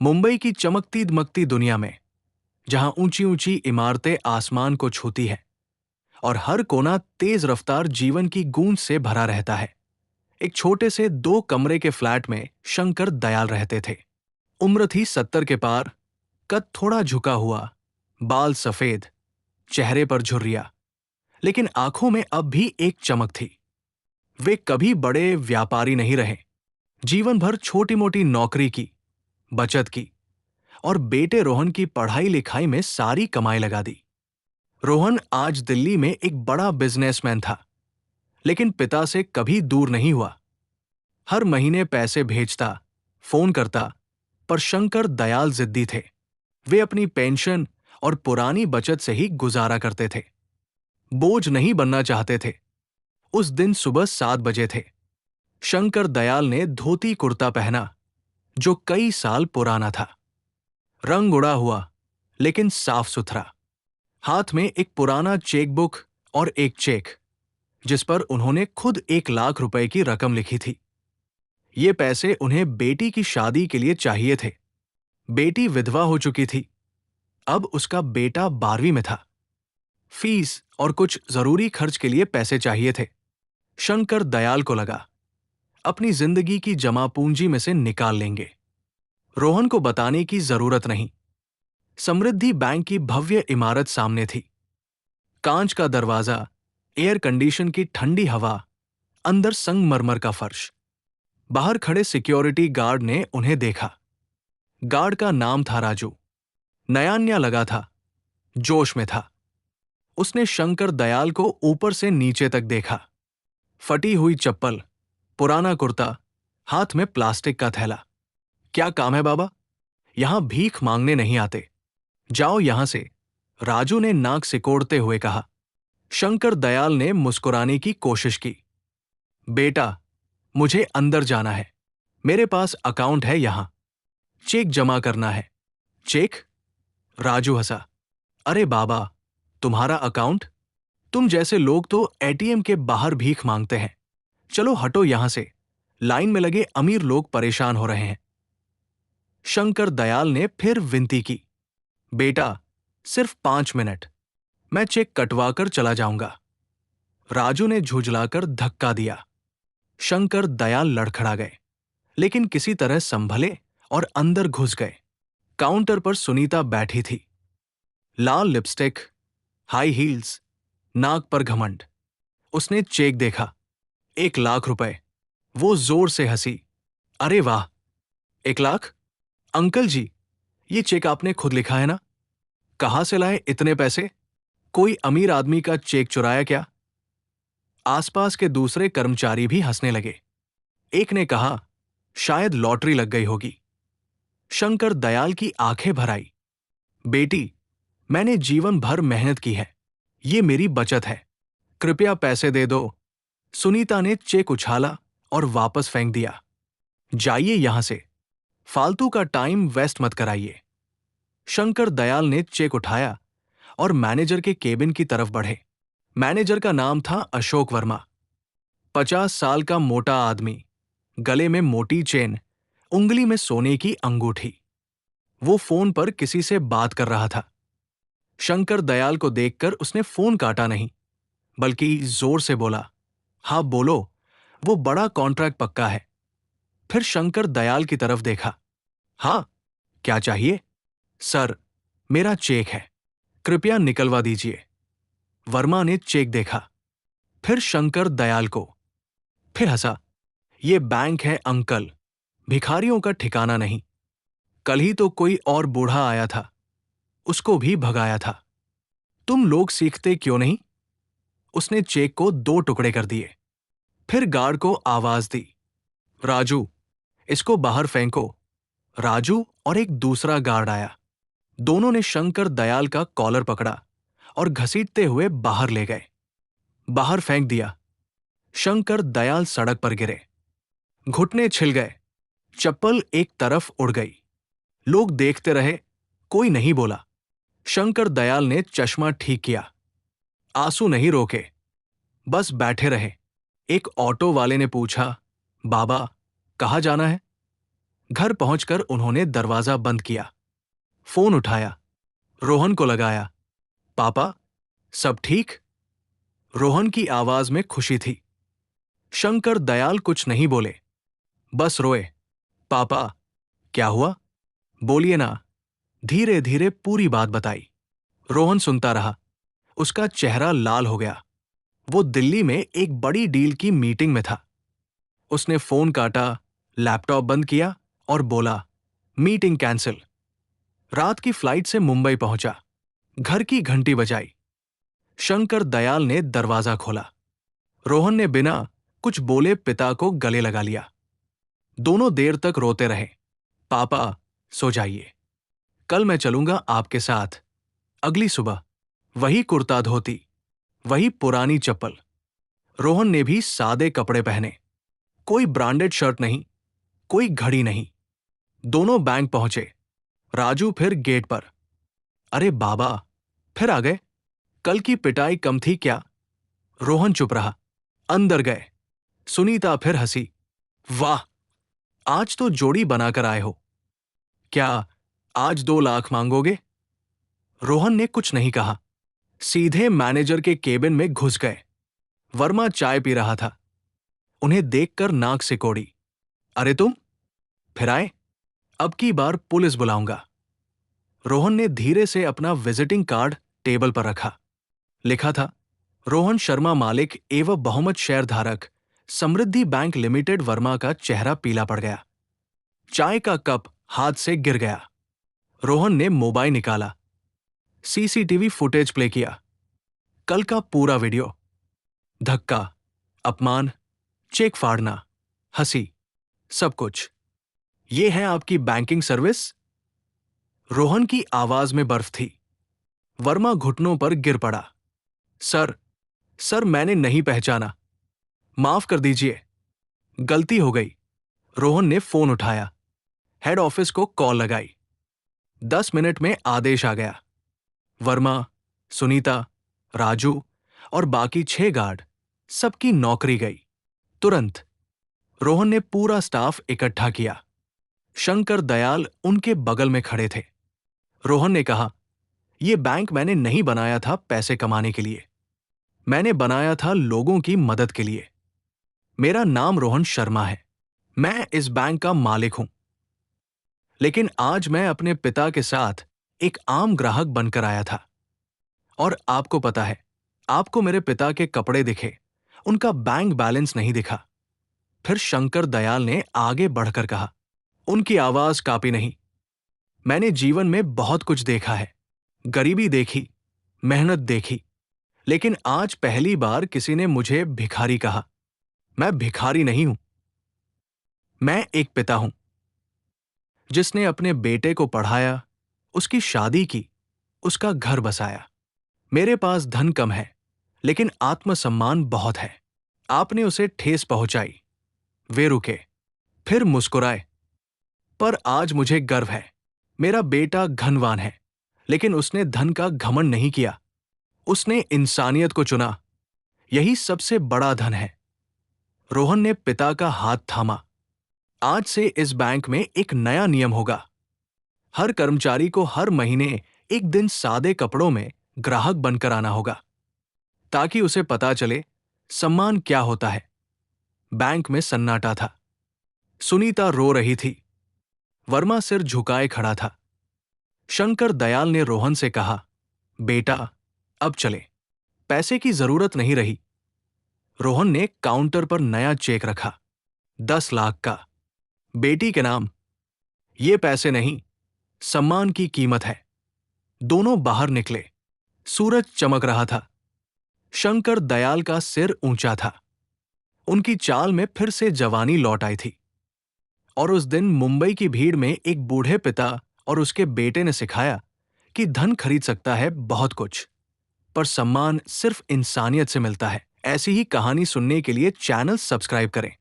मुंबई की चमकती दमकती दुनिया में, जहां ऊंची ऊंची इमारतें आसमान को छूती हैं और हर कोना तेज रफ्तार जीवन की गूंज से भरा रहता है, एक छोटे से 2 कमरे के फ्लैट में शंकर दयाल रहते थे। उम्र थी 70 के पार, कद थोड़ा झुका हुआ, बाल सफेद, चेहरे पर झुर्रियां, लेकिन आंखों में अब भी एक चमक थी। वे कभी बड़े व्यापारी नहीं रहे। जीवन भर छोटी मोटी नौकरी की, बचत की और बेटे रोहन की पढ़ाई लिखाई में सारी कमाई लगा दी। रोहन आज दिल्ली में एक बड़ा बिजनेसमैन था, लेकिन पिता से कभी दूर नहीं हुआ। हर महीने पैसे भेजता, फोन करता, पर शंकर दयाल जिद्दी थे। वे अपनी पेंशन और पुरानी बचत से ही गुजारा करते थे। बोझ नहीं बनना चाहते थे। उस दिन सुबह 7 बजे थे। शंकर दयाल ने धोती कुर्ता पहना, जो कई साल पुराना था, रंग उड़ा हुआ लेकिन साफ सुथरा। हाथ में एक पुराना चेकबुक और एक चेक, जिस पर उन्होंने खुद 1 लाख रुपए की रकम लिखी थी। ये पैसे उन्हें बेटी की शादी के लिए चाहिए थे। बेटी विधवा हो चुकी थी, अब उसका बेटा 12वीं में था। फीस और कुछ जरूरी खर्च के लिए पैसे चाहिए थे। शंकर दयाल को लगा, अपनी जिंदगी की जमा पूंजी में से निकाल लेंगे। रोहन को बताने की जरूरत नहीं। समृद्धि बैंक की भव्य इमारत सामने थी। कांच का दरवाजा, एयर कंडीशन की ठंडी हवा, अंदर संगमरमर का फर्श। बाहर खड़े सिक्योरिटी गार्ड ने उन्हें देखा। गार्ड का नाम था राजू। नया नया लगा था, जोश में था। उसने शंकर दयाल को ऊपर से नीचे तक देखा। फटी हुई चप्पल, पुराना कुर्ता, हाथ में प्लास्टिक का थैला। क्या काम है बाबा? यहां भीख मांगने नहीं आते, जाओ यहां से, राजू ने नाक सिकोड़ते हुए कहा। शंकर दयाल ने मुस्कुराने की कोशिश की। बेटा, मुझे अंदर जाना है, मेरे पास अकाउंट है यहां, चेक जमा करना है। चेक? राजू हंसा। अरे बाबा, तुम्हारा अकाउंट? तुम जैसे लोग तो एटीएम के बाहर भीख मांगते हैं। चलो हटो यहां से, लाइन में लगे अमीर लोग परेशान हो रहे हैं। शंकर दयाल ने फिर विनती की। बेटा, सिर्फ 5 मिनट, मैं चेक कटवाकर चला जाऊंगा। राजू ने झुंझलाकर धक्का दिया। शंकर दयाल लड़खड़ा गए, लेकिन किसी तरह संभले और अंदर घुस गए। काउंटर पर सुनीता बैठी थी। लाल लिपस्टिक, हाई हील्स, नाक पर घमंड। उसने चेक देखा, 1 लाख रुपए। वो जोर से हंसी। अरे वाह, 1 लाख? अंकल जी, ये चेक आपने खुद लिखा है ना? कहां से लाए इतने पैसे? कोई अमीर आदमी का चेक चुराया क्या? आसपास के दूसरे कर्मचारी भी हंसने लगे। एक ने कहा, शायद लॉटरी लग गई होगी। शंकर दयाल की आंखें भर आई। बेटी, मैंने जीवन भर मेहनत की है, ये मेरी बचत है, कृपया पैसे दे दो। सुनीता ने चेक उछाला और वापस फेंक दिया। जाइए यहां से, फालतू का टाइम वेस्ट मत कराइए। शंकर दयाल ने चेक उठाया और मैनेजर के केबिन की तरफ बढ़े। मैनेजर का नाम था अशोक वर्मा। 50 साल का मोटा आदमी, गले में मोटी चेन, उंगली में सोने की अंगूठी। वो फोन पर किसी से बात कर रहा था। शंकर दयाल को देखकर उसने फोन काटा नहीं, बल्कि जोर से बोला, हाँ बोलो, वो बड़ा कॉन्ट्रैक्ट पक्का है। फिर शंकर दयाल की तरफ देखा। हाँ, क्या चाहिए? सर, मेरा चेक है, कृपया निकलवा दीजिए। वर्मा ने चेक देखा, फिर शंकर दयाल को, फिर हंसा। ये बैंक है अंकल, भिखारियों का ठिकाना नहीं। कल ही तो कोई और बूढ़ा आया था, उसको भी भगाया था। तुम लोग सीखते क्यों नहीं? उसने चेक को 2 टुकड़े कर दिए। फिर गार्ड को आवाज दी, राजू, इसको बाहर फेंको। राजू और एक दूसरा गार्ड आया। दोनों ने शंकर दयाल का कॉलर पकड़ा और घसीटते हुए बाहर ले गए। बाहर फेंक दिया। शंकर दयाल सड़क पर गिरे, घुटने छिल गए, चप्पल एक तरफ उड़ गई। लोग देखते रहे, कोई नहीं बोला। शंकर दयाल ने चश्मा ठीक किया, आंसू नहीं रोके, बस बैठे रहे। एक ऑटो वाले ने पूछा, बाबा, कहाँ जाना है? घर पहुंचकर उन्होंने दरवाजा बंद किया, फोन उठाया, रोहन को लगाया। पापा, सब ठीक? रोहन की आवाज में खुशी थी। शंकर दयाल कुछ नहीं बोले, बस रोए। पापा, क्या हुआ? बोलिए ना। धीरे धीरे पूरी बात बताई। रोहन सुनता रहा। उसका चेहरा लाल हो गया। वो दिल्ली में एक बड़ी डील की मीटिंग में था। उसने फोन काटा, लैपटॉप बंद किया और बोला, मीटिंग कैंसिल। रात की फ्लाइट से मुंबई पहुंचा। घर की घंटी बजाई। शंकर दयाल ने दरवाजा खोला। रोहन ने बिना कुछ बोले पिता को गले लगा लिया। दोनों देर तक रोते रहे। पापा, सो जाइए, कल मैं चलूंगा आपके साथ। अगली सुबह वही कुर्ता धोती, वही पुरानी चप्पल। रोहन ने भी सादे कपड़े पहने, कोई ब्रांडेड शर्ट नहीं, कोई घड़ी नहीं। दोनों बैंक पहुंचे। राजू फिर गेट पर। अरे बाबा, फिर आ गए? कल की पिटाई कम थी क्या? रोहन चुप रहा। अंदर गए। सुनीता फिर हंसी। वाह, आज तो जोड़ी बनाकर आए हो। क्या आज 2 लाख मांगोगे? रोहन ने कुछ नहीं कहा। सीधे मैनेजर के केबिन में घुस गए। वर्मा चाय पी रहा था। उन्हें देखकर नाक सिकोड़ी। अरे तुम फिर आए? अब की बार पुलिस बुलाऊंगा। रोहन ने धीरे से अपना विजिटिंग कार्ड टेबल पर रखा। लिखा था, रोहन शर्मा मालिक एवं बहुमत शेयरधारक, समृद्धि बैंक लिमिटेड। वर्मा का चेहरा पीला पड़ गया। चाय का कप हाथ से गिर गया। रोहन ने मोबाइल निकाला, सीसीटीवी फुटेज प्ले किया। कल का पूरा वीडियो। धक्का, अपमान, चेक फाड़ना, हंसी, सब कुछ। ये है आपकी बैंकिंग सर्विस? रोहन की आवाज में बर्फ थी। वर्मा घुटनों पर गिर पड़ा। सर, मैंने नहीं पहचाना, माफ कर दीजिए, गलती हो गई। रोहन ने फोन उठाया, हेड ऑफिस को कॉल लगाई। 10 मिनट में आदेश आ गया। वर्मा, सुनीता, राजू और बाकी 6 गार्ड, सबकी नौकरी गई। तुरंत रोहन ने पूरा स्टाफ इकट्ठा किया। शंकर दयाल उनके बगल में खड़े थे। रोहन ने कहा, यह बैंक मैंने नहीं बनाया था पैसे कमाने के लिए, मैंने बनाया था लोगों की मदद के लिए। मेरा नाम रोहन शर्मा है, मैं इस बैंक का मालिक हूं। लेकिन आज मैं अपने पिता के साथ एक आम ग्राहक बनकर आया था। और आपको पता है, आपको मेरे पिता के कपड़े दिखे, उनका बैंक बैलेंस नहीं दिखा। फिर शंकर दयाल ने आगे बढ़कर कहा, उनकी आवाज कांपी नहीं। मैंने जीवन में बहुत कुछ देखा है, गरीबी देखी, मेहनत देखी, लेकिन आज पहली बार किसी ने मुझे भिखारी कहा। मैं भिखारी नहीं हूं, मैं एक पिता हूं, जिसने अपने बेटे को पढ़ाया, उसकी शादी की, उसका घर बसाया। मेरे पास धन कम है, लेकिन आत्मसम्मान बहुत है। आपने उसे ठेस पहुंचाई, वे रुके, फिर मुस्कुराए। पर आज मुझे गर्व है, मेरा बेटा धनवान है, लेकिन उसने धन का घमंड नहीं किया, उसने इंसानियत को चुना। यही सबसे बड़ा धन है। रोहन ने पिता का हाथ थामा। आज से इस बैंक में एक नया नियम होगा। हर कर्मचारी को हर महीने एक दिन सादे कपड़ों में ग्राहक बनकर आना होगा, ताकि उसे पता चले सम्मान क्या होता है। बैंक में सन्नाटा था। सुनीता रो रही थी। वर्मा सिर झुकाए खड़ा था। शंकर दयाल ने रोहन से कहा, बेटा, अब चले, पैसे की जरूरत नहीं रही। रोहन ने काउंटर पर नया चेक रखा, 10 लाख का, बेटी के नाम। ये पैसे नहीं, सम्मान की कीमत है। दोनों बाहर निकले। सूरज चमक रहा था। शंकर दयाल का सिर ऊंचा था। उनकी चाल में फिर से जवानी लौट आई थी। और उस दिन मुंबई की भीड़ में एक बूढ़े पिता और उसके बेटे ने सिखाया कि धन खरीद सकता है बहुत कुछ, पर सम्मान सिर्फ इंसानियत से मिलता है। ऐसी ही कहानी सुनने के लिए चैनल सब्सक्राइब करें।